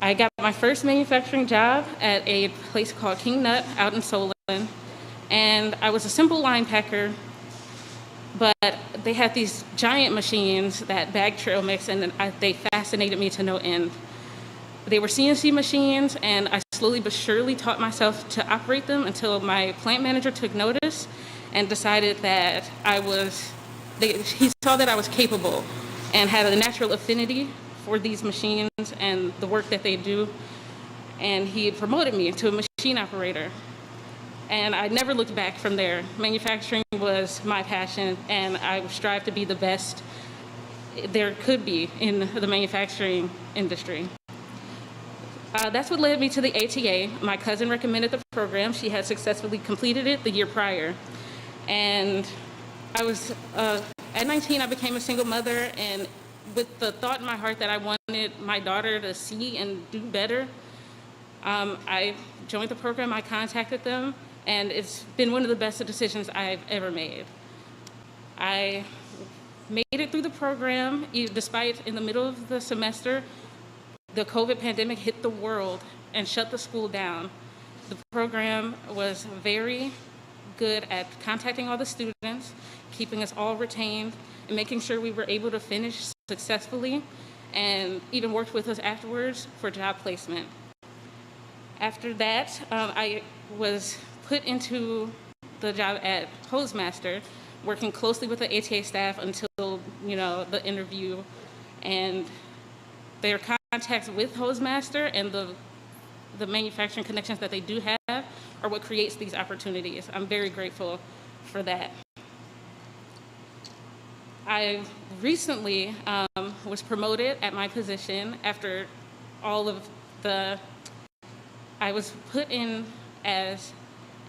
I got my first manufacturing job at a place called King Nut out in Solon, and I was a simple line packer, but they had these giant machines that bag trail mix, and they fascinated me to no end. They were CNC machines, and I slowly but surely taught myself to operate them until my plant manager took notice and decided that he saw that I was capable and had a natural affinity for these machines and the work that they do, and he promoted me to a machine operator. And I never looked back from there. Manufacturing was my passion, and I strive to be the best there could be in the manufacturing industry. That's what led me to the ATA. My cousin recommended the program. She had successfully completed it the year prior. And at 19, I became a single mother, and with the thought in my heart that I wanted my daughter to see and do better, I joined the program, I contacted them, and it's been one of the best decisions I've ever made. I made it through the program, despite in the middle of the semester, the COVID pandemic hit the world and shut the school down. The program was very good at contacting all the students, keeping us all retained, and making sure we were able to finish successfully, and even worked with us afterwards for job placement. After that, I was put into the job at Hosemaster, working closely with the ATA staff until the interview, and their contacts with Hosemaster and the manufacturing connections that they do have are what creates these opportunities. I'm very grateful for that. I recently was promoted at my position after I was put in as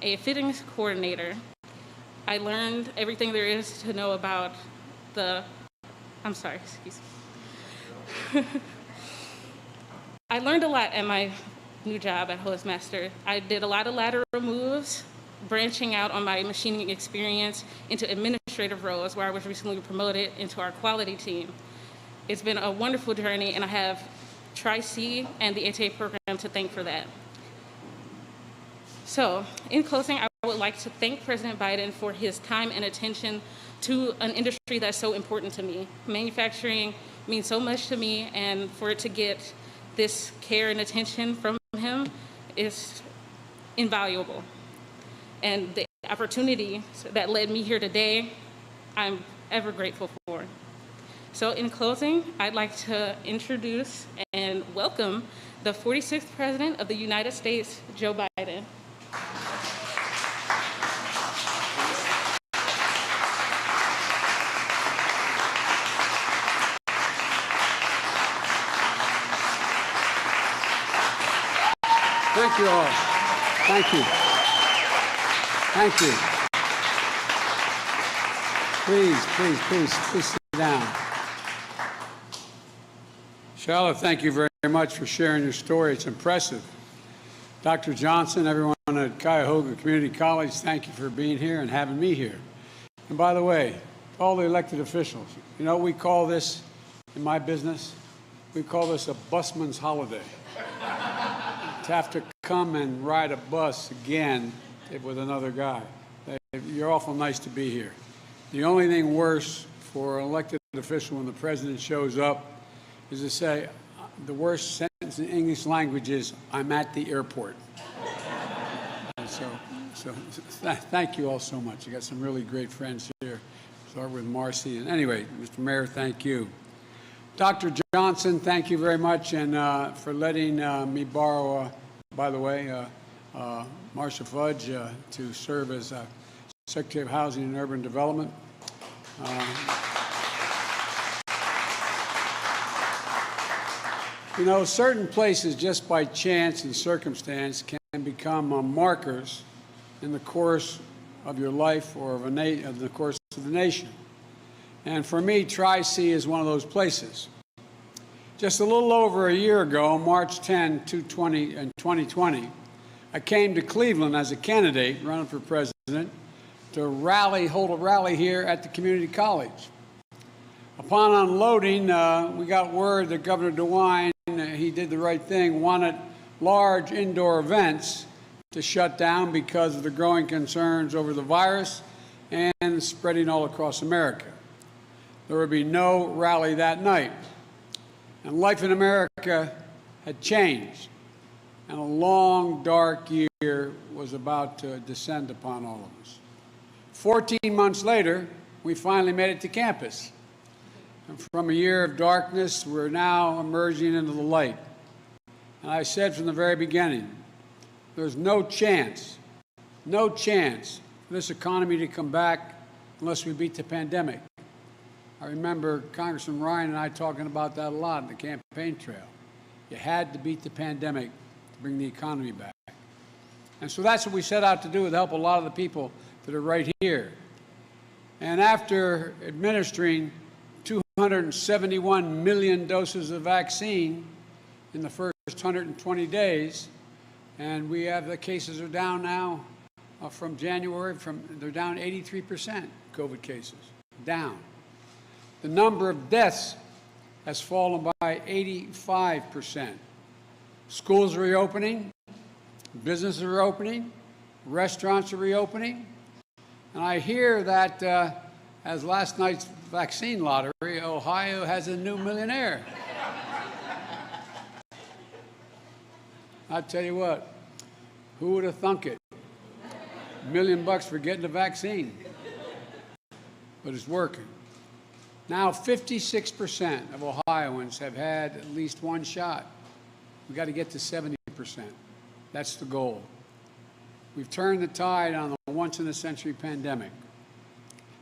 a fittings coordinator. I learned everything there is to know about I learned a lot at my new job at Hostmaster. I did a lot of lateral moves, branching out on my machining experience into administrative roles, where I was recently promoted into our quality team. It's been a wonderful journey, and I have Tri-C and the ATA program to thank for that. So, in closing, I would like to thank President Biden for his time and attention to an industry that's so important to me. Manufacturing means so much to me, and for it to get this care and attention from him is invaluable. And the opportunity that led me here today, I'm ever grateful for. So in closing, I'd like to introduce and welcome the 46th President of the United States, Joe Biden. Thank you all. Thank you. Thank you. Please sit down. Charlotte, thank you very much for sharing your story. It's impressive. Dr. Johnson, everyone at Cuyahoga Community College, thank you for being here and having me here. And by the way, all the elected officials, we call this, in my business, we call this a busman's holiday. To have to come and ride a bus again with another guy. You're awful nice to be here. The only thing worse for an elected official when the president shows up is to say, the worst sentence in English language is, I'm at the airport. So thank you all so much. You got some really great friends here. Start with Marcy. And anyway, Mr. Mayor, thank you. Dr. Johnson, thank you very much, and for letting me borrow, by the way, Marcia Fudge to serve as Secretary of Housing and Urban Development. Certain places, just by chance and circumstance, can become markers in the course of your life or of the course of the nation. And for me, Tri-C is one of those places. Just a little over a year ago, March 10, 2020, I came to Cleveland as a candidate running for president to hold a rally here at the community college. Upon unloading, we got word that Governor DeWine he did the right thing, wanted large indoor events to shut down because of the growing concerns over the virus and spreading all across America. There would be no rally that night. And life in America had changed, and a long, dark year was about to descend upon all of us. 14 months later, we finally made it to campus. And from a year of darkness, we're now emerging into the light. And I said from the very beginning, there's no chance for this economy to come back unless we beat the pandemic. I remember Congressman Ryan and I talking about that a lot on the campaign trail. You had to beat the pandemic to bring the economy back. And so that's what we set out to do, to help a lot of the people that are right here. And after administering 271 million doses of vaccine in the first 120 days, and we have the cases are down now from January, they're down 83%, COVID cases, down. The number of deaths has fallen by 85%. Schools are reopening, businesses are opening, restaurants are reopening, and I hear that as last night's vaccine lottery, Ohio has a new millionaire. I tell you what, who would have thunk it? $1 million for getting the vaccine. But it's working. Now 56% of Ohioans have had at least one shot. We've got to get to 70%. That's the goal. We've turned the tide on the once-in-a-century pandemic.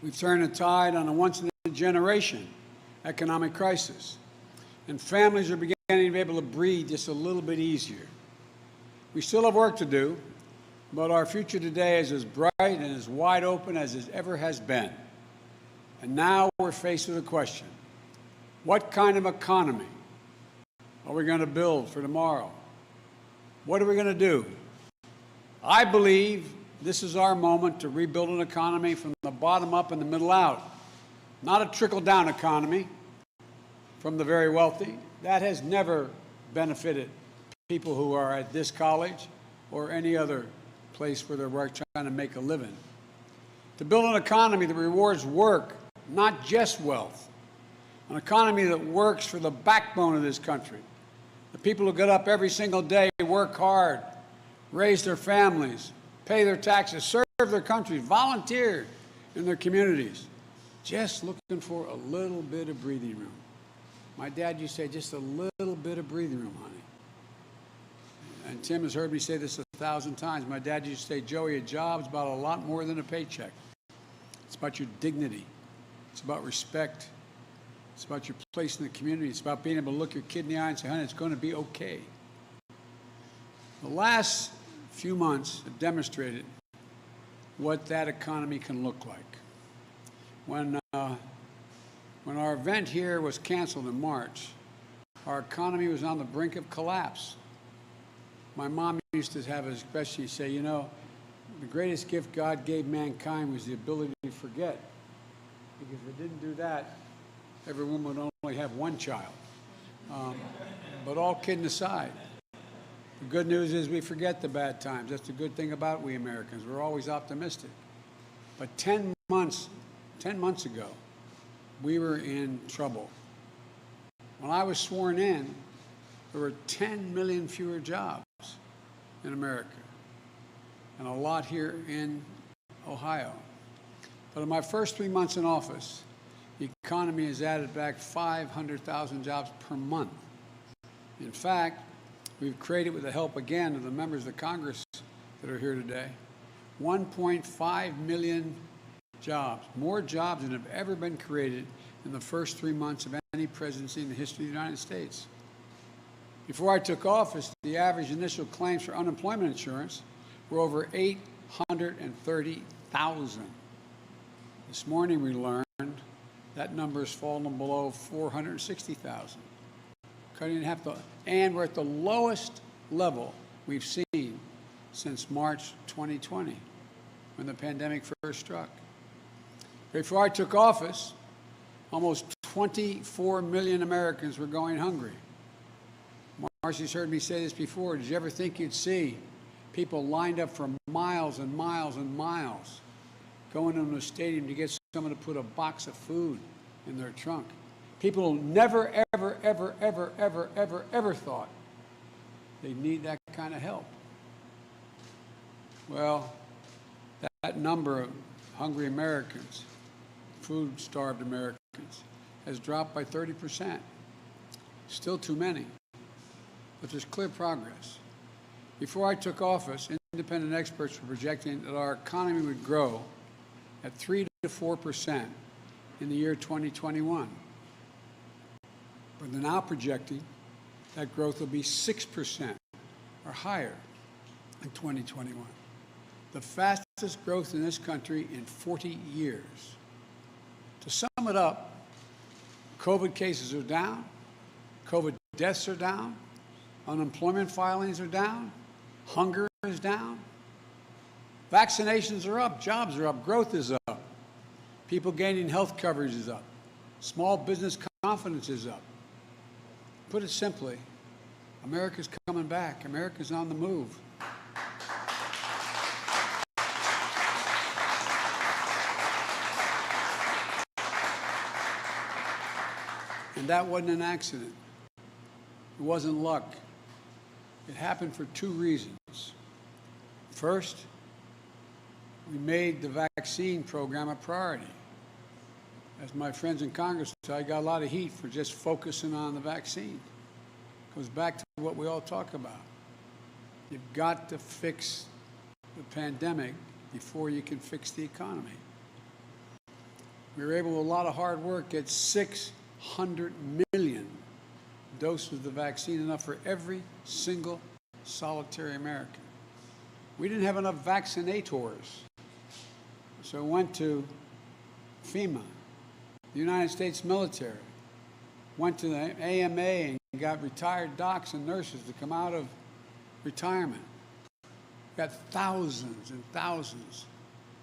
We've turned the tide on a once-in-a-generation economic crisis. And families are beginning to be able to breathe just a little bit easier. We still have work to do, but our future today is as bright and as wide open as it ever has been. And now we're faced with a question. What kind of economy are we going to build for tomorrow? What are we going to do? I believe this is our moment to rebuild an economy from the bottom up and the middle out. Not a trickle-down economy from the very wealthy. That has never benefited people who are at this college or any other place where they're trying to make a living. To build an economy that rewards work, not just wealth. An economy that works for the backbone of this country. The people who get up every single day, work hard, raise their families, pay their taxes, serve their country, volunteer in their communities, just looking for a little bit of breathing room. My dad used to say, just a little bit of breathing room, honey. And Tim has heard me say this 1,000 times. My dad used to say, Joey, a job's about a lot more than a paycheck. It's about your dignity. It's about respect. It's about your place in the community. It's about being able to look your kid in the eye and say, honey, it's going to be okay. The last few months have demonstrated what that economy can look like. When our event here was canceled in March, our economy was on the brink of collapse. My mom used to have a expression, she'd say, you know, the greatest gift God gave mankind was the ability to forget. Because if it didn't do that, every woman would only have one child. But all kidding aside, the good news is we forget the bad times. That's the good thing about we Americans. We're always optimistic. But 10 months ago, we were in trouble. When I was sworn in, there were 10 million fewer jobs in America, and a lot here in Ohio. But in my first 3 months in office, the economy has added back 500,000 jobs per month. In fact, we've created, with the help again of the members of Congress that are here today, 1.5 million jobs, more jobs than have ever been created in the first 3 months of any presidency in the history of the United States. Before I took office, the average initial claims for unemployment insurance were over 830,000. This morning we learned that number has fallen below 460,000. Cutting in half, and we're at the lowest level we've seen since March 2020, when the pandemic first struck. Before I took office, almost 24 million Americans were going hungry. Marcy's heard me say this before. Did you ever think you'd see people lined up for miles and miles and miles going into a stadium to get someone to put a box of food in their trunk? People never, ever, ever, ever, ever, ever, ever thought they need that kind of help. Well, that number of hungry Americans, food-starved Americans, has dropped by 30%. Still too many, but there's clear progress. Before I took office, independent experts were projecting that our economy would grow at 3 to 4% in the year 2021. But they're now projecting that growth will be 6% or higher in 2021. The fastest growth in this country in 40 years. To sum it up, COVID cases are down, COVID deaths are down, unemployment filings are down, hunger is down, vaccinations are up, jobs are up, growth is up, people gaining health coverage is up, small business confidence is up. Put it simply, America's coming back. America's on the move. And that wasn't an accident. It wasn't luck. It happened for two reasons. First, we made the vaccine program a priority. As my friends in Congress tell, I got a lot of heat for just focusing on the vaccine. It goes back to what we all talk about. You've got to fix the pandemic before you can fix the economy. We were able, with a lot of hard work, get 600 million doses of the vaccine, enough for every single solitary American. We didn't have enough vaccinators, so we went to FEMA, the United States military, went to the AMA and got retired docs and nurses to come out of retirement. Got thousands and thousands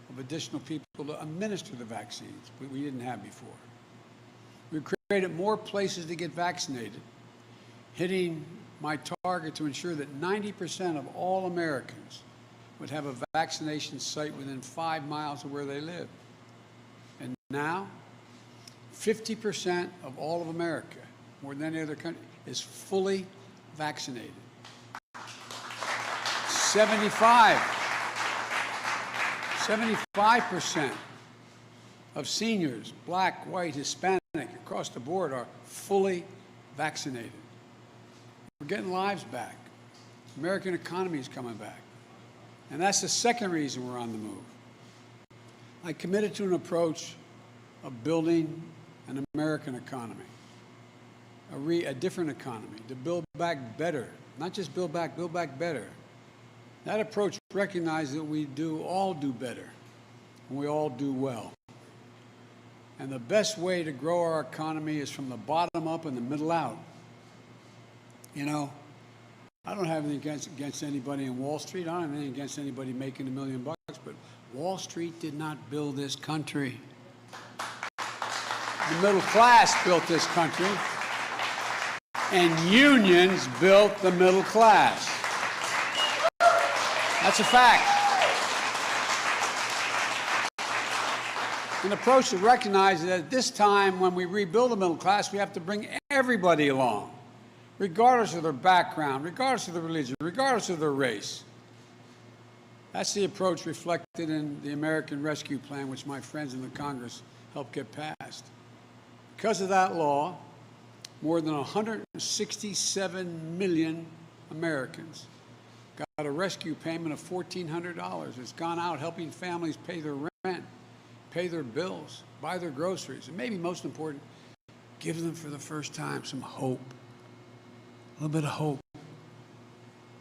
of additional people to administer the vaccines we didn't have before. We created more places to get vaccinated, hitting my target to ensure that 90% of all Americans would have a vaccination site within 5 miles of where they live. And now, 50% of all of America, more than any other country, is fully vaccinated. 75% of seniors, black, white, Hispanic, across the board, are fully vaccinated. We're getting lives back. The American economy is coming back. And that's the second reason we're on the move. I committed to an approach of building an American economy, a different economy, to build back better, not just build back better. That approach recognizes that we all do better, and we all do well. And the best way to grow our economy is from the bottom up and the middle out. You know, I don't have anything against anybody in Wall Street. I don't have anything against anybody making $1 million, but Wall Street did not build this country. The middle class built this country, and unions built the middle class. That's a fact. An approach that recognizes that at this time, when we rebuild the middle class, we have to bring everybody along, regardless of their background, regardless of their religion, regardless of their race. That's the approach reflected in the American Rescue Plan, which my friends in the Congress helped get passed. Because of that law, more than 167 million Americans got a rescue payment of $1,400. It's gone out helping families pay their rent, pay their bills, buy their groceries, and maybe most important, give them for the first time some hope. A little bit of hope.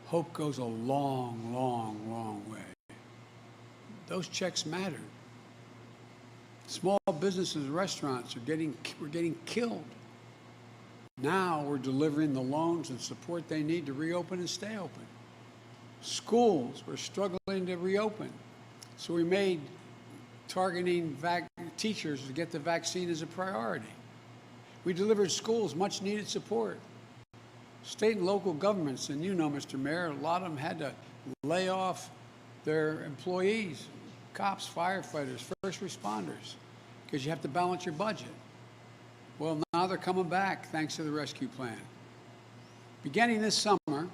Hope goes a long, long, long way. Those checks matter. Small businesses and restaurants were getting killed. Now we're delivering the loans and support they need to reopen and stay open. Schools were struggling to reopen. So we made targeting teachers to get the vaccine as a priority. We delivered schools much needed support. State and local governments, and you know, Mr. Mayor, a lot of them had to lay off their employees, cops, firefighters, first responders, because you have to balance your budget. Well, now they're coming back thanks to the rescue plan. Beginning this summer,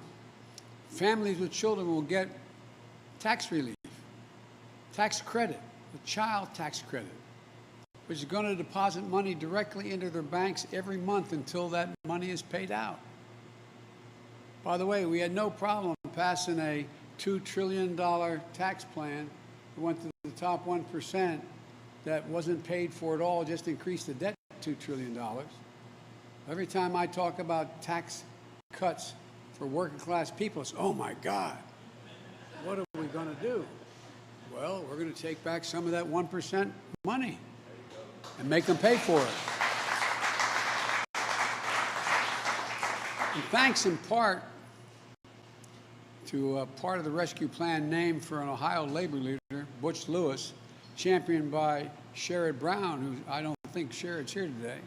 families with children will get tax relief, tax credit, a child tax credit, which is going to deposit money directly into their banks every month until that money is paid out. By the way, we had no problem passing a $2 trillion tax plan that went to the top 1% that wasn't paid for at all, just increased the debt $2 trillion. Every time I talk about tax cuts for working class people, it's, oh my God, what are we going to do? Well, we're going to take back some of that 1% money and make them pay for it. And thanks in part to part of the rescue plan named for an Ohio labor leader, Butch Lewis, championed by Sherrod Brown, who I don't think Sherrod's here today.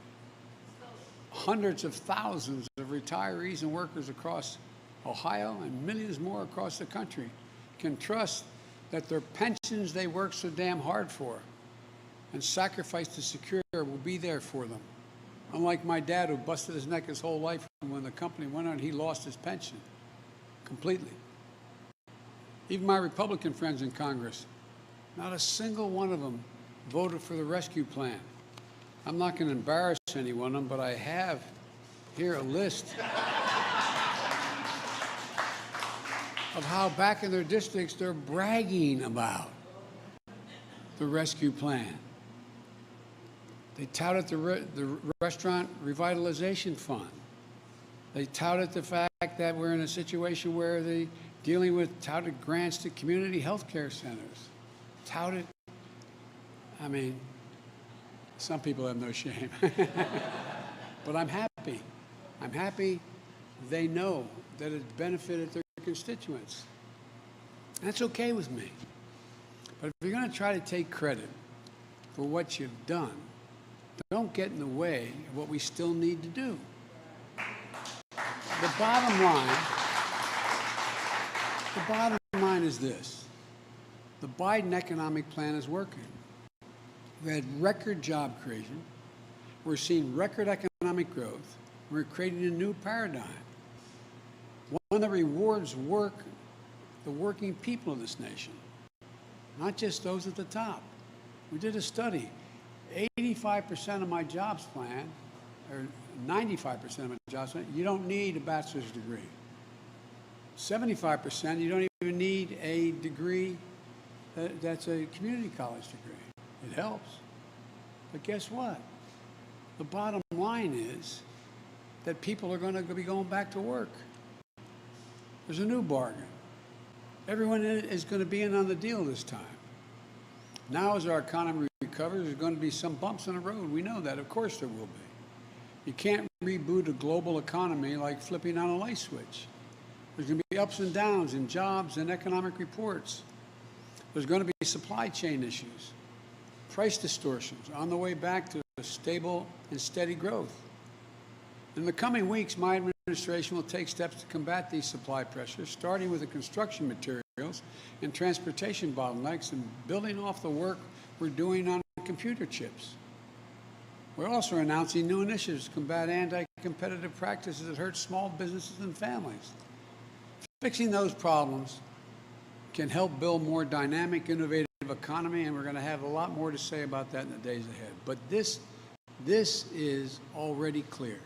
Hundreds of thousands of retirees and workers across Ohio and millions more across the country can trust that their pensions they work so damn hard for and sacrificed to secure will be there for them. Unlike my dad, who busted his neck his whole life, and when the company went on, he lost his pension completely. Even my Republican friends in Congress, not a single one of them voted for the rescue plan. I'm not going to embarrass any one of them, but I have here a list of how back in their districts they're bragging about the rescue plan. They touted the restaurant revitalization fund. They touted the fact that we're in a situation where they're dealing with touted grants to community health care centers. Touted, I mean, some people have no shame. But I'm happy. I'm happy they know that it benefited their constituents. That's okay with me. But if you're going to try to take credit for what you've done, don't get in the way of what we still need to do. The bottom line is this. The Biden economic plan is working. We had record job creation. We're seeing record economic growth. We're creating a new paradigm, one that rewards the working people of this nation, not just those at the top. We did a study. 85% of my jobs plan, or 95% of my jobs plan, you don't need a bachelor's degree. 75%, you don't even need a degree that's a community college degree. It helps. But guess what? The bottom line is that people are going to be going back to work. There's a new bargain. Everyone is going to be in on the deal this time. Now, as our economy recovers, there's going to be some bumps in the road. We know that. Of course there will be. You can't reboot a global economy like flipping on a light switch. There's going to be ups and downs in jobs and economic reports. There's going to be supply chain issues, price distortions on the way back to stable and steady growth. In the coming weeks, my administration will take steps to combat these supply pressures, starting with the construction materials and transportation bottlenecks and building off the work we're doing on computer chips. We're also announcing new initiatives to combat anti-competitive practices that hurt small businesses and families. Fixing those problems can help build a more dynamic, innovative economy, and we're going to have a lot more to say about that in the days ahead. But this is already clear.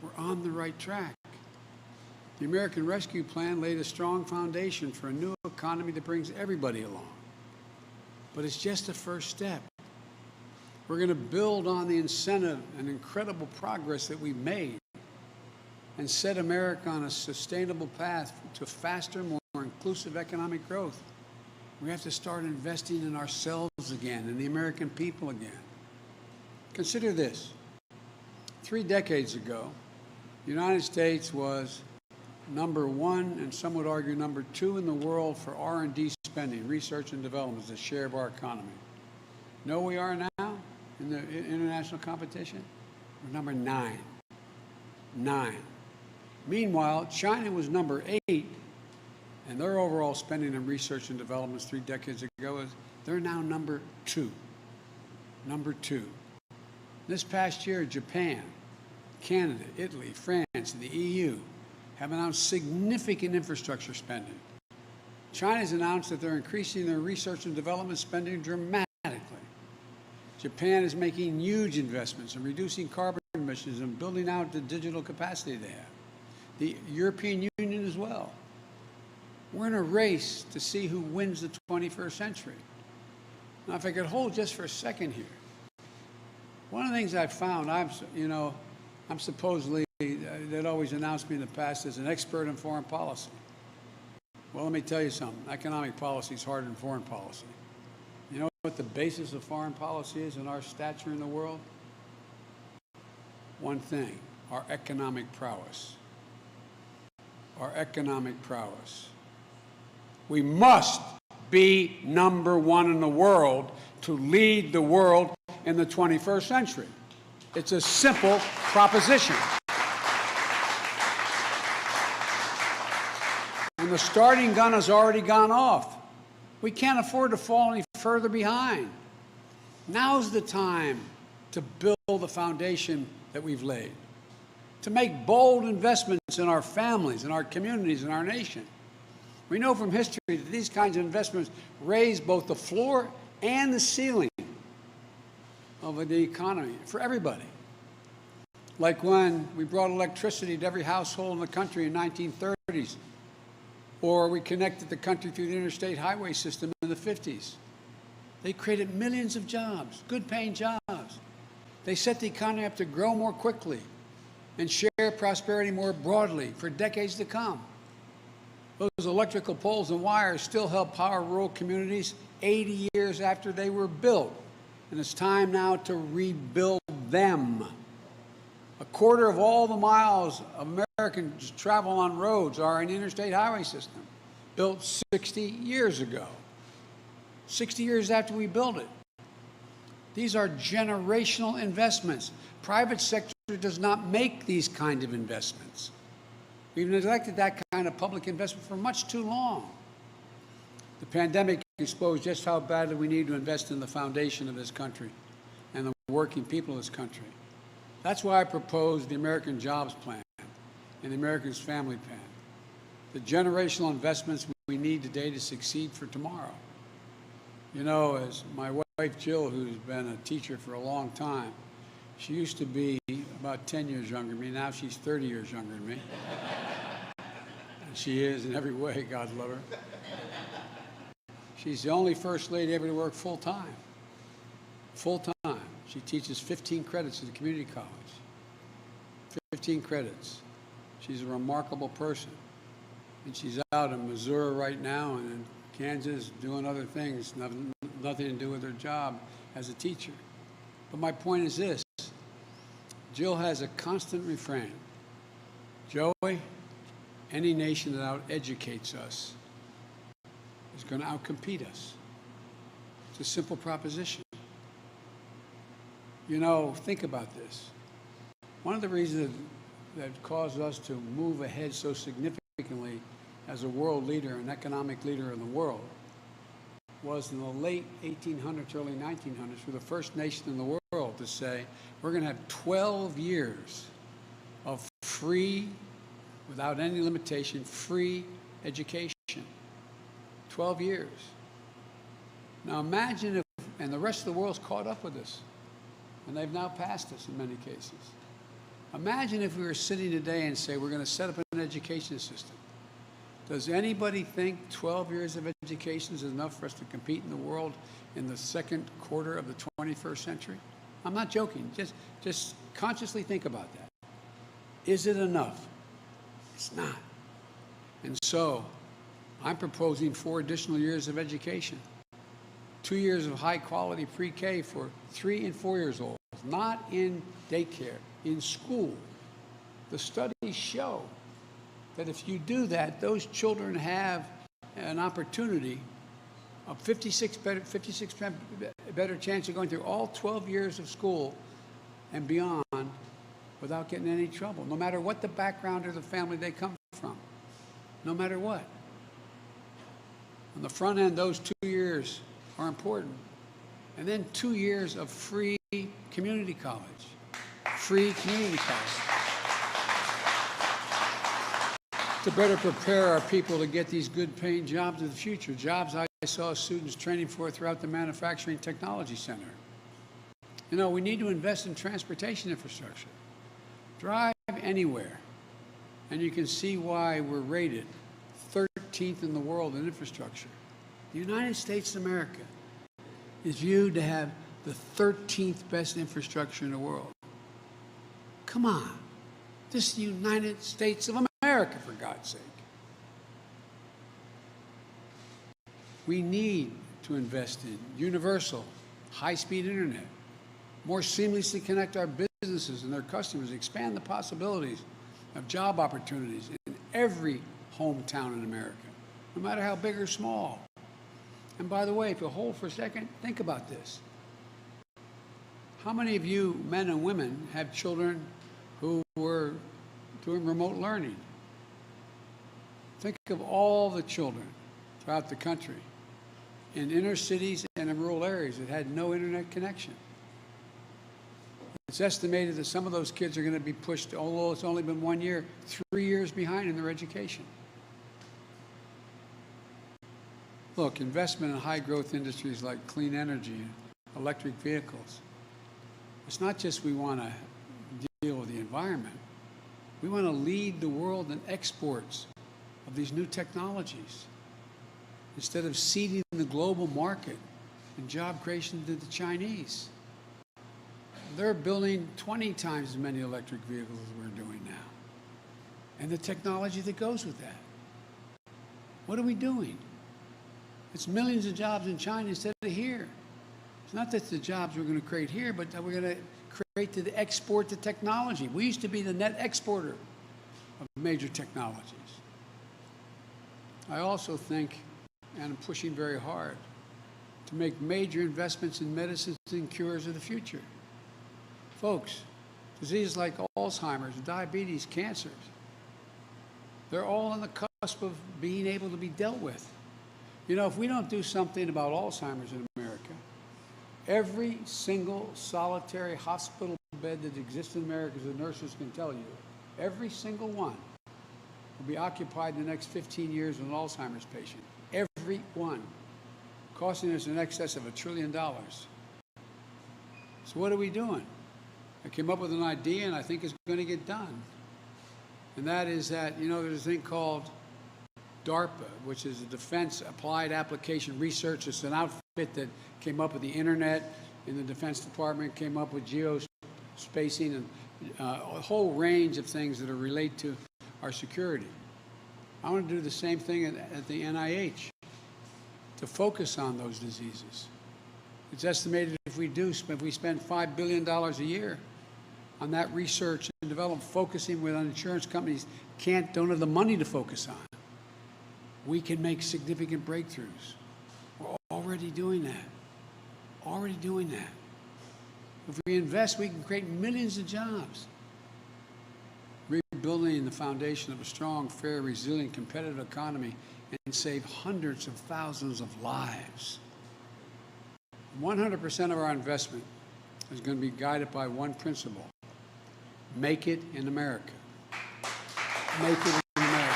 We're on the right track. The American Rescue Plan laid a strong foundation for a new economy that brings everybody along. But it's just the first step. We're going to build on the incentive and incredible progress that we've made and set America on a sustainable path to faster, more inclusive economic growth. We have to start investing in ourselves again, in the American people again. Consider this. 3 decades ago, the United States was #1, and some would argue #2 in the world for R&D spending, research and development as a share of our economy. Know where we are now in the international competition? We're #9. 9. Meanwhile, China was number 8, and their overall spending on research and development 3 decades ago they're now number 2. Number 2. This past year, Japan, Canada, Italy, France, and the EU have announced significant infrastructure spending. China's announced that they're increasing their research and development spending dramatically. Japan is making huge investments in reducing carbon emissions and building out the digital capacity they have. The European Union as well. We're in a race to see who wins the 21st century. Now, if I could hold just for a second here, one of the things I've found, I'm supposedly, they'd always announced me in the past as an expert in foreign policy. Well, let me tell you something. Economic policy is harder than foreign policy. You know what the basis of foreign policy is in our stature in the world? One thing, our economic prowess. Our economic prowess. We must be number 1 in the world to lead the world in the 21st century. It's a simple proposition. And the starting gun has already gone off. We can't afford to fall any further behind. Now's the time to build the foundation that we've laid, to make bold investments in our families, in our communities, in our nation. We know from history that these kinds of investments raise both the floor and the ceiling of the economy for everybody. Like when we brought electricity to every household in the country in the 1930s, or we connected the country through the interstate highway system in the 50s. They created millions of jobs, good-paying jobs. They set the economy up to grow more quickly and share prosperity more broadly for decades to come. Those electrical poles and wires still help power rural communities 80 years after they were built. And it's time now to rebuild them. A quarter of all the miles Americans travel on roads are in the interstate highway system, built 60 years ago. 60 years after we built it. These are generational investments. Private sector does not make these kind of investments. We've neglected that kind of public investment for much too long. The pandemic exposed just how badly we need to invest in the foundation of this country and the working people of this country. That's why I proposed the American Jobs Plan and the Americans Family Plan, the generational investments we need today to succeed for tomorrow. You know, as my wife Jill, who's been a teacher for a long time, she used to be about 10 years younger than me. Now she's 30 years younger than me. And she is in every way, God love her. She's the only first lady ever to work full-time. Full-time. She teaches 15 credits at the community college. 15 credits. She's a remarkable person. And she's out in Missouri right now and in Kansas doing other things, nothing to do with her job as a teacher. But my point is this. Jill has a constant refrain. Joey, any nation that out-educates us is going to outcompete us. It's a simple proposition. You know, think about this. One of the reasons that caused us to move ahead so significantly as a world leader, an economic leader in the world, was in the late 1800s, early 1900s, we're the first nation in the world to say, we're going to have 12 years of free, without any limitation, free education. 12 years. Now imagine if, and the rest of the world's caught up with us, and they've now passed us in many cases. Imagine if we were sitting today and say, we're going to set up an education system. Does anybody think 12 years of education is enough for us to compete in the world in the second quarter of the 21st century? I'm not joking. Just consciously think about that. Is it enough? It's not. And so I'm proposing 4 additional years of education. 2 years of high-quality pre-K for 3 and 4 years old, not in daycare, in school. The studies show that if you do that, those children have an opportunity of 56% better chance of going through all 12 years of school and beyond without getting in any trouble, no matter what the background or the family they come from, no matter what. On the front end, those 2 years are important. And then 2 years of free community college. Free community college. To better prepare our people to get these good paying jobs of the future, jobs I saw students training for throughout the Manufacturing Technology Center. You know, we need to invest in transportation infrastructure. Drive anywhere, and you can see why we're rated 13th in the world in infrastructure. The United States of America is viewed to have the 13th best infrastructure in the world. Come on. This is the United States of America, for God's sake. We need to invest in universal, high-speed internet, more seamlessly connect our businesses and their customers, expand the possibilities of job opportunities in every hometown in America, no matter how big or small. And by the way, if you hold for a second, think about this. How many of you, men and women, have children who were doing remote learning? Think of all the children throughout the country, in inner cities and in rural areas that had no internet connection. It's estimated that some of those kids are going to be pushed, although it's only been 1 year, 3 years behind in their education. Look, investment in high-growth industries like clean energy and electric vehicles. It's not just we want to deal with the environment. We want to lead the world in exports of these new technologies instead of ceding the global market and job creation to the Chinese. They're building 20 times as many electric vehicles as we're doing now. And the technology that goes with that. What are we doing? It's millions of jobs in China instead of here. It's not that the jobs we're going to create here, but that we're going to create to export the technology. We used to be the net exporter of major technologies. I also think, and I'm pushing very hard, to make major investments in medicines and cures of the future. Folks, diseases like Alzheimer's, diabetes, cancers, they're all on the cusp of being able to be dealt with. You know, if we don't do something about Alzheimer's in America, every single solitary hospital bed that exists in America, as the nurses can tell you, every single one will be occupied in the next 15 years with an Alzheimer's patient. Every one. Costing us in excess of $1 trillion. So what are we doing? I came up with an idea, and I think it's going to get done. And that is that, you know, there's a thing called DARPA, which is the Defense Applied Application Research. It's an outfit that came up with the internet in the Defense Department, came up with geospacing and a whole range of things that are related to our security. I want to do the same thing at the NIH to focus on those diseases. It's estimated if we spend $5 billion a year on that research and development, focusing with insurance companies don't have the money to focus on, we can make significant breakthroughs. We're already doing that. Already doing that. If we invest, we can create millions of jobs. Rebuilding the foundation of a strong, fair, resilient, competitive economy and save hundreds of thousands of lives. 100% of our investment is going to be guided by one principle: make it in America. Make it in America.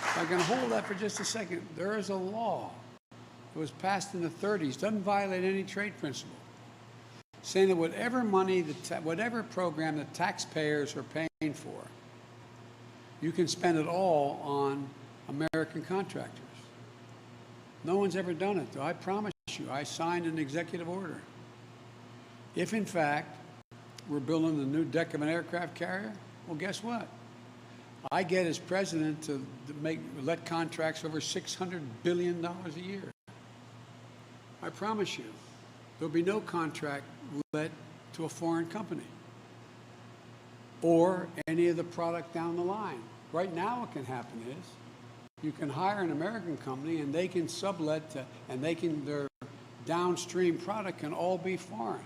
If I can hold that for just a second, there is a law that was passed in the 30s, doesn't violate any trade principle, saying that whatever money, whatever program the taxpayers are paying for, you can spend it all on American contractors. No one's ever done it, though. I promise you, I signed an executive order. If, in fact, we're building the new deck of an aircraft carrier, well, guess what? I get as president to let contracts over $600 billion a year. I promise you, there'll be no contract let to a foreign company or any of the product down the line. Right now what can happen is you can hire an American company and they can sublet to, and their downstream product can all be foreign.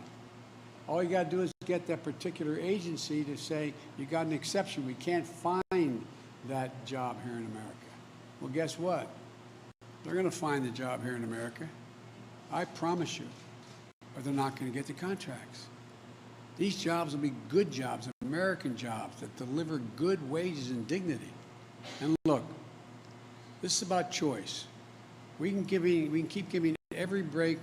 All you got to do is get that particular agency to say, you got an exception. We can't find that job here in America. Well, guess what? They're going to find the job here in America. I promise you. Or they're not going to get the contracts. These jobs will be good jobs, American jobs that deliver good wages and dignity. And look, this is about choice. We can keep giving every break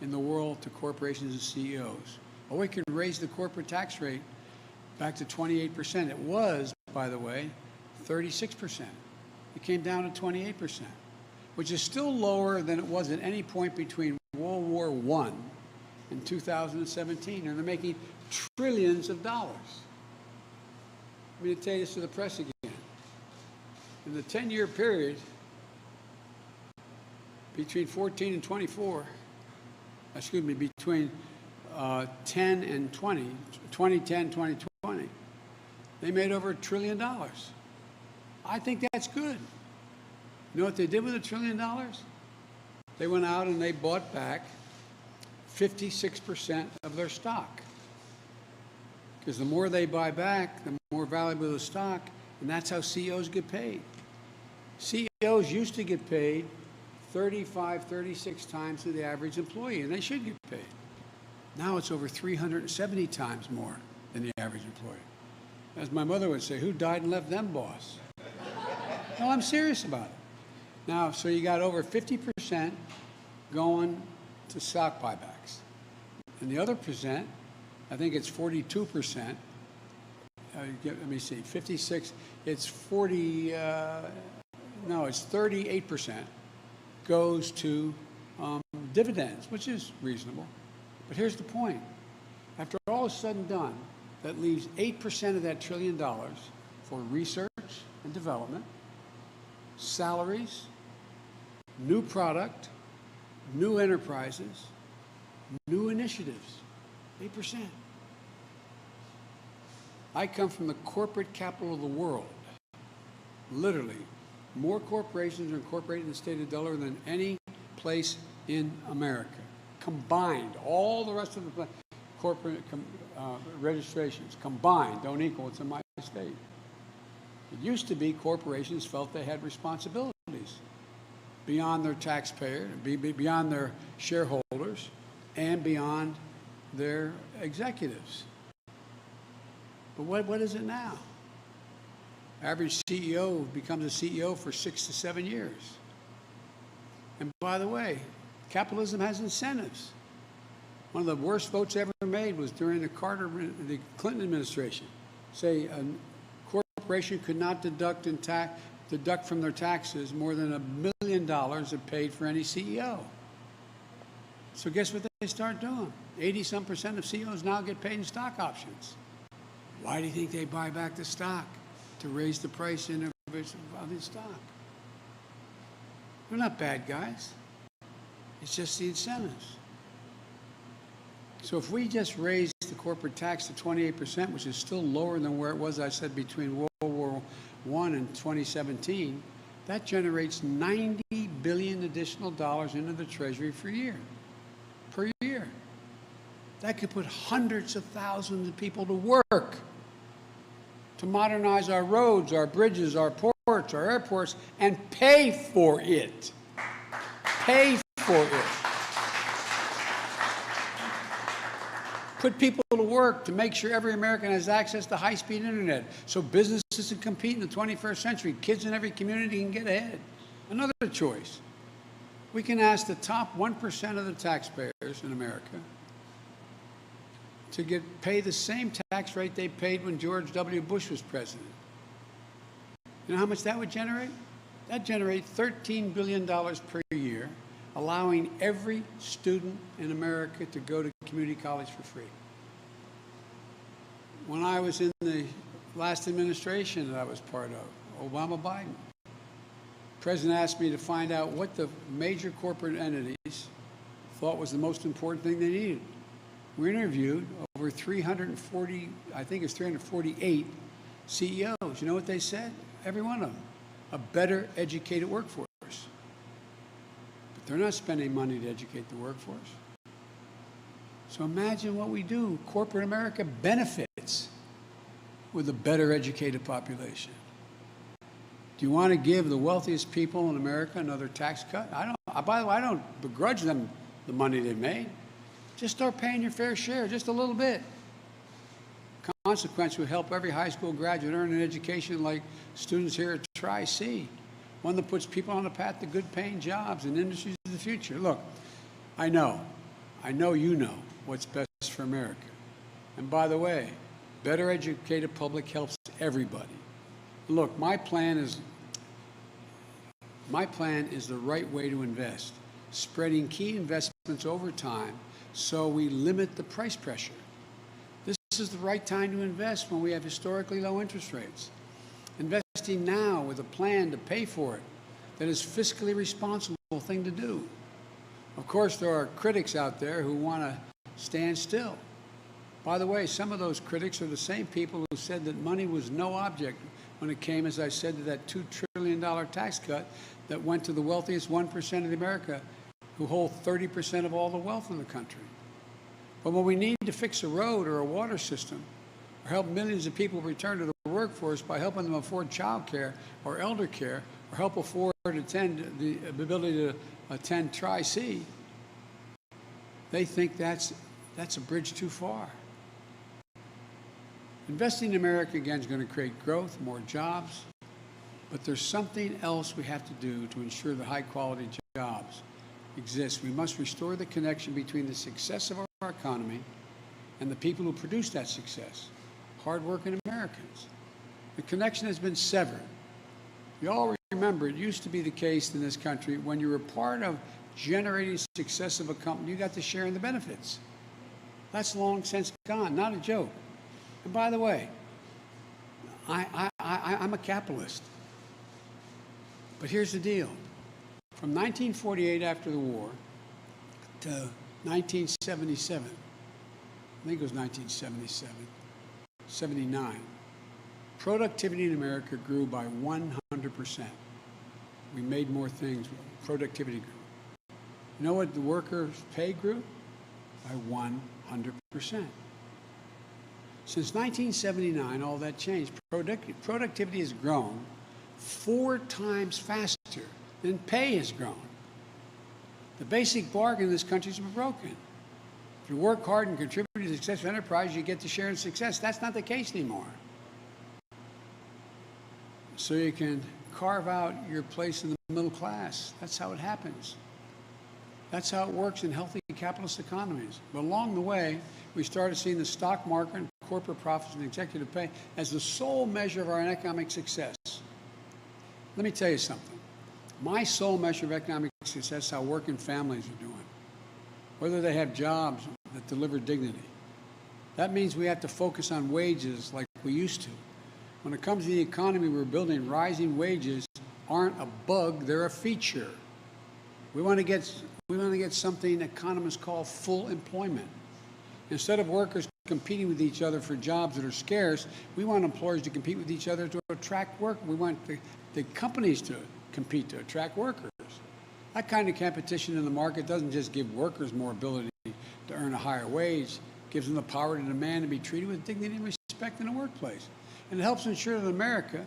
in the world to corporations and CEOs. Or we can raise the corporate tax rate back to 28%. It was, by the way, 36%. It came down to 28%, which is still lower than it was at any point between World War I and 2017, and they're making trillions of dollars. Let me tell you this to the press again. In the 10-year period between 14 and 24, excuse me, between 10 and 20, 2010, 2020, they made over $1 trillion. I think that's good. You know what they did with $1 trillion? They went out and they bought back 56% of their stock. Because the more they buy back, the more valuable the stock, and that's how CEOs get paid. CEOs used to get paid 35, 36 times to the average employee, and they should get paid. Now it's over 370 times more than the average employee. As my mother would say, who died and left them boss? No, I'm serious about it. Now, so you got over 50% going to stock buybacks. And the other percent, I think it's 42%. Let me see, 56, it's 40, no, it's 38% goes to dividends, which is reasonable. But here's the point. After all is said and done, that leaves 8% of that $1 trillion for research and development, salaries, new product, new enterprises, new initiatives. 8%. I come from the corporate capital of the world. Literally, more corporations are incorporated in the state of Delaware than any place in America. Combined, all the rest of the corporate registrations combined don't equal what's in my state. It used to be corporations felt they had responsibilities beyond their taxpayer, beyond their shareholders, and beyond their executives. But what is it now? Average CEO becomes a CEO for 6 to 7 years. And by the way, capitalism has incentives. One of the worst votes ever made was during the Clinton administration. Say a corporation could not deduct from their taxes more than $1 million it paid for any CEO. So guess what they start doing? 80-some% of CEOs now get paid in stock options. Why do you think they buy back the stock? To raise the price of the stock. They're not bad guys. It's just the incentives. So if we just raise the corporate tax to 28%, which is still lower than where it was, I said, between World War I and 2017, that generates $90 billion additional dollars into the Treasury per year. That could put hundreds of thousands of people to work to modernize our roads, our bridges, our ports, our airports, and pay for it. Pay for it. Put people to work to make sure every American has access to high-speed internet so businesses can compete in the 21st century. Kids in every community can get ahead. Another choice. We can ask the top 1% of the taxpayers in America to pay the same tax rate they paid when George W. Bush was president. You know how much that would generate? That'd generate $13 billion per year, allowing every student in America to go to community college for free. When I was in the last administration that I was part of, Obama-Biden, the president asked me to find out what the major corporate entities thought was the most important thing they needed. We interviewed over 340, I think it's 348 CEOs. You know what they said? Every one of them. A better educated workforce. But They're not spending money to educate the workforce. So imagine what we do. Corporate America benefits with a better educated population. Do you want to give the wealthiest people in America another tax cut? By the way, I don't begrudge them the money they made. Just start paying your fair share, just a little bit. Consequence would help every high school graduate earn an education like students here at Tri-C, one that puts people on a path to good paying jobs and industries of the future. Look, I know you know what's best for America. And by the way, better educated public helps everybody. Look, my plan is the right way to invest, spreading key investments over time so we limit the price pressure. This is the right time to invest when we have historically low interest rates. Investing now with a plan to pay for it that is fiscally responsible thing to do. Of course, there are critics out there who want to stand still. By the way, some of those critics are the same people who said that money was no object when it came, as I said, to that $2 trillion tax cut that went to the wealthiest 1% of America, who hold 30% of all the wealth in the country. But when we need to fix a road or a water system, or help millions of people return to the workforce by helping them afford child care or elder care, or help afford the ability to attend Tri-C, they think that's a bridge too far. Investing in America, again, is going to create growth, more jobs, but there's something else we have to do to ensure that high-quality jobs exist. We must restore the connection between the success of our economy and the people who produce that success, hard-working Americans. The connection has been severed. You all remember, it used to be the case in this country, when you were part of generating success of a company, you got to share in the benefits. That's long since gone, not a joke. And by the way, I'm a capitalist. But here's the deal. From 1948 after the war to 1977, I think it was 1977, 79, productivity in America grew by 100%. We made more things. Productivity grew. You know what the workers' pay grew? By 100%. Since 1979, all that changed. Productivity has grown 4 times faster than pay has grown. The basic bargain in this country has been broken. If you work hard and contribute to the success of enterprise, you get to share in success. That's not the case anymore. So you can carve out your place in the middle class. That's how it happens. That's how it works in healthy capitalist economies. But along the way, we started seeing the stock market, and corporate profits, and executive pay as the sole measure of our economic success. Let me tell you something. My sole measure of economic success is how working families are doing, whether they have jobs that deliver dignity. That means we have to focus on wages like we used to. When it comes to the economy we're building, rising wages aren't a bug, they're a feature. We want to get something economists call full employment. Instead of workers competing with each other for jobs that are scarce, we want employers to compete with each other to attract work. We want the companies to compete to attract workers. That kind of competition in the market doesn't just give workers more ability to earn a higher wage, it gives them the power to demand and be treated with dignity and respect in the workplace. And it helps ensure that in America,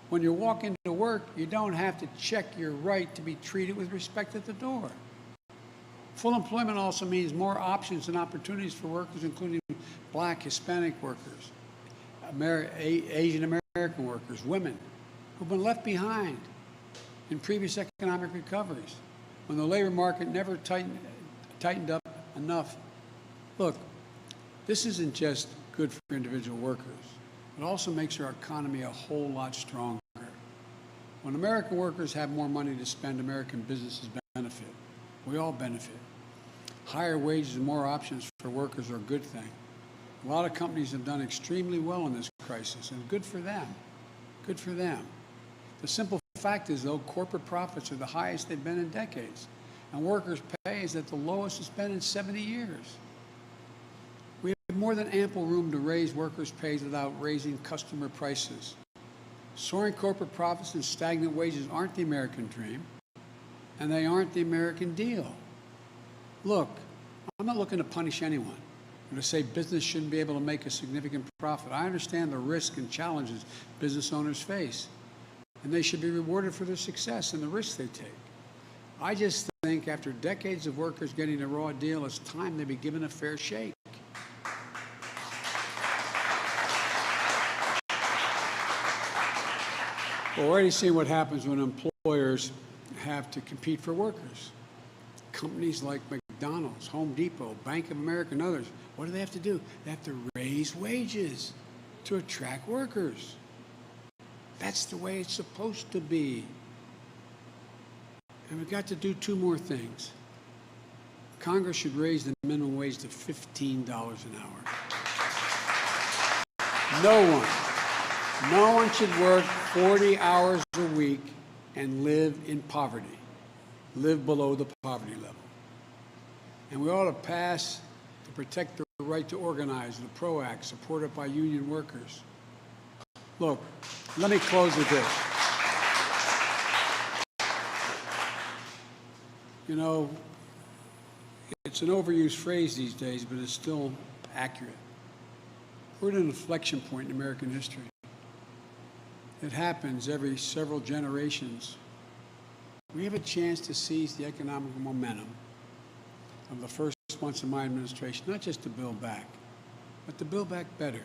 when you walk into work, you don't have to check your right to be treated with respect at the door. Full employment also means more options and opportunities for workers, including Black, Hispanic workers, Asian American workers, women, who've been left behind in previous economic recoveries when the labor market never tightened up enough. Look, this isn't just good for individual workers. It also makes our economy a whole lot stronger. When American workers have more money to spend, American businesses benefit. We all benefit. Higher wages and more options for workers are a good thing. A lot of companies have done extremely well in this crisis, and good for them. Good for them. The simple fact is, though, corporate profits are the highest they've been in decades, and workers' pay is at the lowest it's been in 70 years. We have more than ample room to raise workers' pays without raising customer prices. Soaring corporate profits and stagnant wages aren't the American dream. and they aren't the American deal. Look, I'm not looking to punish anyone or to say business shouldn't be able to make a significant profit. I understand the risk and challenges business owners face, and they should be rewarded for their success and the risks they take. I just think after decades of workers getting a raw deal, it's time they be given a fair shake. We're already seeing what happens when employers have to compete for workers. Companies like McDonald's, Home Depot, Bank of America, and others, what do they have to do? They have to raise wages to attract workers. That's the way it's supposed to be. And we've got to do two more things. Congress should raise the minimum wage to $15 an hour. No one should work 40 hours a week and live in poverty, live below the poverty level. And we ought to pass to protect the right to organize, the PRO Act, supported by union workers. Look, let me close with this. You know, it's an overused phrase these days, but it's still accurate. We're at an inflection point in American history. It happens every several generations. We have a chance to seize the economic momentum of the first months of my administration, not just to build back, but to build back better.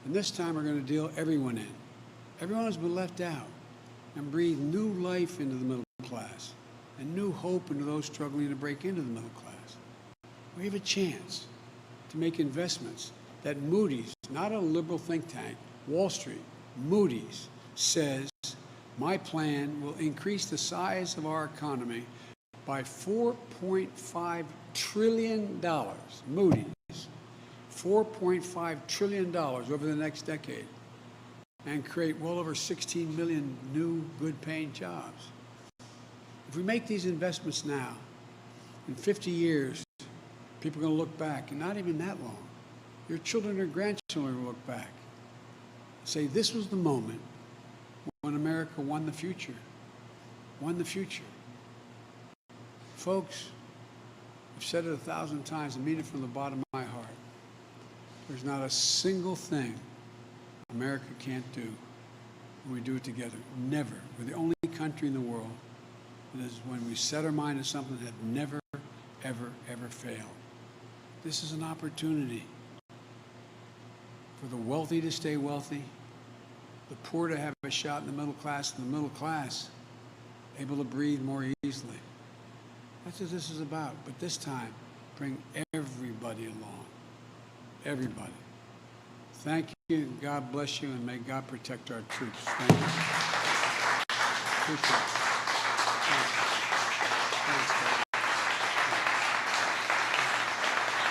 And this time we're going to deal everyone in. Everyone has been left out, and breathe new life into the middle class and new hope into those struggling to break into the middle class. We have a chance to make investments that Moody's, not a liberal think tank, Wall Street, Moody's says my plan will increase the size of our economy by $4.5 trillion. Moody's, $4.5 trillion over the next decade, and create well over 16 million new good-paying jobs. If we make these investments now, in 50 years, people are going to look back, and not even that long. Your children or grandchildren will look back and say, this was the moment when America won the future. Won the future. Folks, I've said it 1,000 times and mean it from the bottom of my heart. There's not a single thing America can't do when we do it together. Never. We're the only country in the world that is, when we set our mind to something, that never, ever, ever failed. This is an opportunity for the wealthy to stay wealthy, the poor to have a shot in the middle class, and the middle class able to breathe more easily. That's what this is about. But this time, bring everybody along. Everybody. Thank you. God bless you, and may God protect our troops. Thank you. Appreciate it. Thank you.